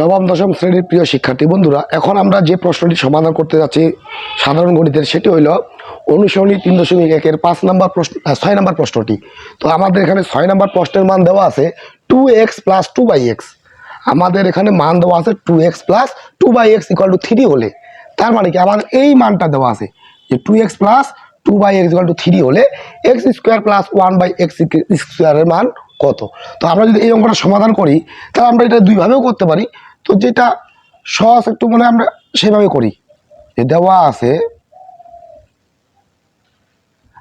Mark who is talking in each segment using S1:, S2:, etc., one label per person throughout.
S1: নবম দশম শ্রেণীর প্রিয় শিক্ষার্থী বন্ধুরা, এখন আমরা যে প্রশ্নটি সমাধান করতে যাচ্ছি সাধারণ গণিতের, সেটি হইল অনুসরণী 3.1-এর 6 নম্বর প্রশ্নটি। তো আমাদের এখানে 6 নম্বর প্রশ্নের মান দেওয়া আছে 2x + 2/x। আমাদের এখানে মান দেওয়া আছে 2x + 2/x = 3 হলে, তার মানে কি আমাদের এই মানটা দেওয়া আছে যে 2x + 2/x = 3 হলে x² + 1/x² এর মান কত। তো আমরা যদি এই অঙ্কটা সমাধান করি তাহলে আমরা এটা দুইভাবেও করতে পারি। তো যেটা সহজ একটু মনে আমরা সেভাবে করি, যে দেওয়া আছে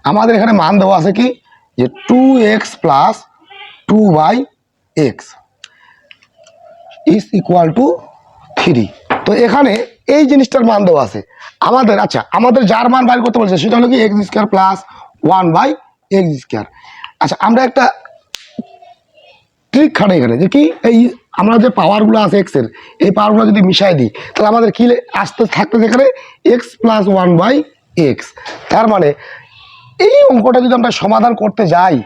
S1: আমাদের এখানে মান দেওয়া আছে কি যে 2x + 2/x = 3। তো এখানে এই জিনিসটার মান দেওয়া আছে আমাদের। আচ্ছা, আমাদের যার মান বাইর করতে বলছে সেটা হলো কি x² + 1/x²। আচ্ছা, আমরা একটা ট্রিক খাটে এখানে, যে কি এই আমরা যে পাওয়ারগুলো আছে এক্সের, এই পাওয়ারগুলো যদি মিশাই দিই তাহলে আমাদের কি আসতে থাকতে এখানে x + 1/x। তার মানে এই অঙ্কটা যদি আমরা সমাধান করতে যাই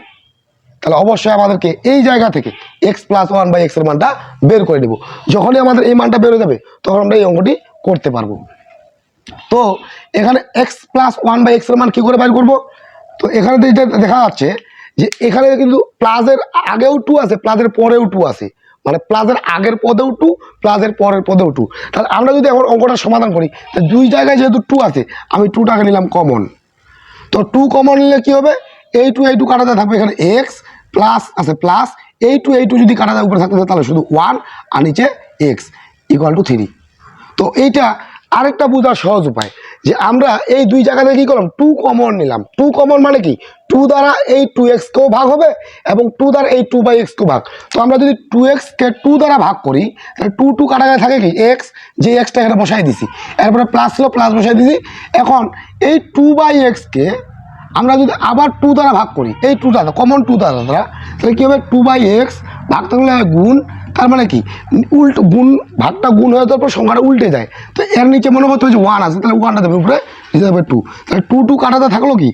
S1: তাহলে অবশ্যই আমাদেরকে এই জায়গা থেকে x + 1/x এর মানটা বের করে দেব। যখনই আমাদের এই মানটা বের হয়ে যাবে তখন আমরা এই অঙ্কটি করতে পারবো। তো এখানে x + 1/x এর মান কি করে বের করব? তো এখানে যেটা দেখা যাচ্ছে যে এখানে কিন্তু প্লাসের আগেও 2 আছে, প্লাসের পরেও 2 আছে, মানে প্লাসের আগের পদেও 2, প্লাসের পরের পদেও 2। তাহলে আমরা যদি এখন অঙ্কটা সমাধান করি, তো দুই জায়গায় যেহেতু 2 আছে, আমি 2টাকে নিলাম কমন। তো 2 কমন নিলে কি হবে, এই 2 কাটাতে থাকবে, এখানে x প্লাস আছে প্লাস এই 2 যদি কাটা যায় উপরে থাকতে তাহলে শুধু 1 আর নিচে x = 3। তো এইটা আরেকটা বোঝার সহজ উপায়, যে আমরা এই দুই জায়গাতে কি করলাম 2 কমন নিলাম। 2 কমন মানে কি 2 দ্বারা এই 2x কেও ভাগ হবে এবং 2 দ্বারা এই 2/x কেও ভাগ। তো আমরা যদি 2x কে 2 দ্বারা ভাগ করি তাহলে 2 কাটা যায় থাকে কি x, যে xটা এখানে বসাই দিছি, এরপরে প্লাস ছিল প্লাস বসাই দিছি। এখন এই 2/x কে আমরা যদি আবার 2 দ্বারা ভাগ করি, এই 2 দ্বারা কমন 2 দ্বারা তাহলে কি হবে 2/x ভাগ থাকলে গুণ, তার মানে কি উল্টো গুণ, ভাগটা গুণ হয়ে যাওয়ার পর সংখ্যাটা উল্টে যায়। তো এর নিচে মনে করতে হবে যে 1 আছে, তাহলে 1টা দেবে উপরে, নিচে দেবে 2, তাহলে 2 কাটাতে থাকলো কি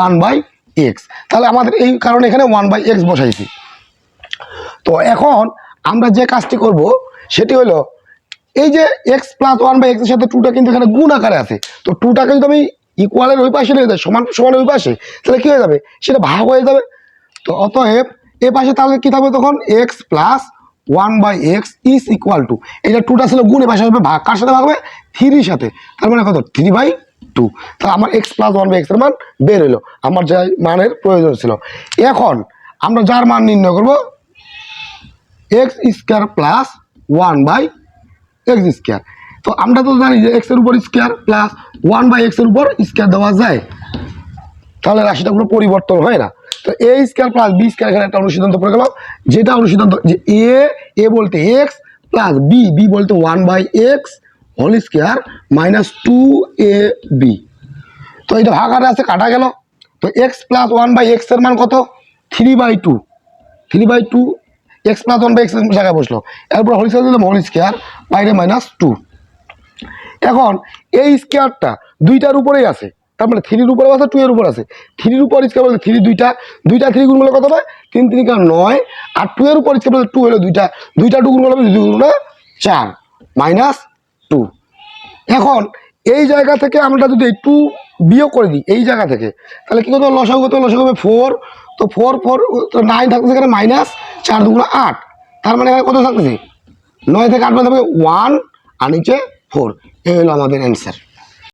S1: 1/x। তাহলে আমাদের এই কারণে এখানে 1/x বসাইছি। তো এখন আমরা যে কাজটি করব সেটি হলো এই যে x + 1/x এর সাথে 2টা কিন্তু এখানে গুণ আকারে আছে। তো 2টাকে যদি আমি ইকুয়ালের ওই পাশে নিয়ে যাই, সমান সমানের ওই পাশে, তাহলে কি হয়ে যাবে, সেটা ভাগ হয়ে যাবে। তো অতএব এ পাশে তাহলে কি থাকবে তখন x + 1/x = এটা 2টা ছিল গুণ, এ পাশে হবে ভাগ, কার সাথে ভাগ হবে 3 এর সাথে, তার মানে কত 3/2। তাহলে আমার x + 1/x এর মান বের হলো, আমার যে মানের প্রয়োজন ছিল। এখন আমরা যার মান নির্ণয় করব x² + 1/x²। তো আমরা তো জানি যে x এর উপর স্কয়ার প্লাস 1/x এর উপর স্কয়ার দেওয়া যায়, তাহলে রাশিটা কোনো পরিবর্তন হয় না। তো a² + b² এখানে একটা অনুসিদ্ধান্ত পড়ে গেল, যেটা অনুসিদ্ধান্ত যে a বলতে x প্লাস b বলতে 1/x² - 2ab। তো এটা ভাগারে আছে, কাটা গেল। তো x + 1/x এর মান কত 3/2, x + 1/x এর জায়গায় বসলো, এরপর হোল স্কয়ার বাইরে -2। এখন এই স্কয়ারটা দুইটার উপরেই আছে, তার মানে 3 এর উপরে আছে 2 এর উপর আছে। 3 এর উপর স্কয়ার বলতে 3 দুইটা 3 গুণ করলে কত হবে 3 3 = 9, আর 2 এর উপর স্কয়ার বলতে 2 হলো দুইটা 2 গুণ করলে 2 গুণ 4 -2। এখন এই জায়গা থেকে আমরা যদি 2 বিয়োগ করে দিই এই জায়গা থেকে, তাহলে কি করতে হবে, লসাগু হবে 4। তো 4 9 থাকতেছে এখানে -4 2 গুণ 8, তার মানে এখানে কত থাকতেছে 9 থেকে 8 থাকবে 1 আর নিচে 4। এই হলো আমাদের অ্যান্সার।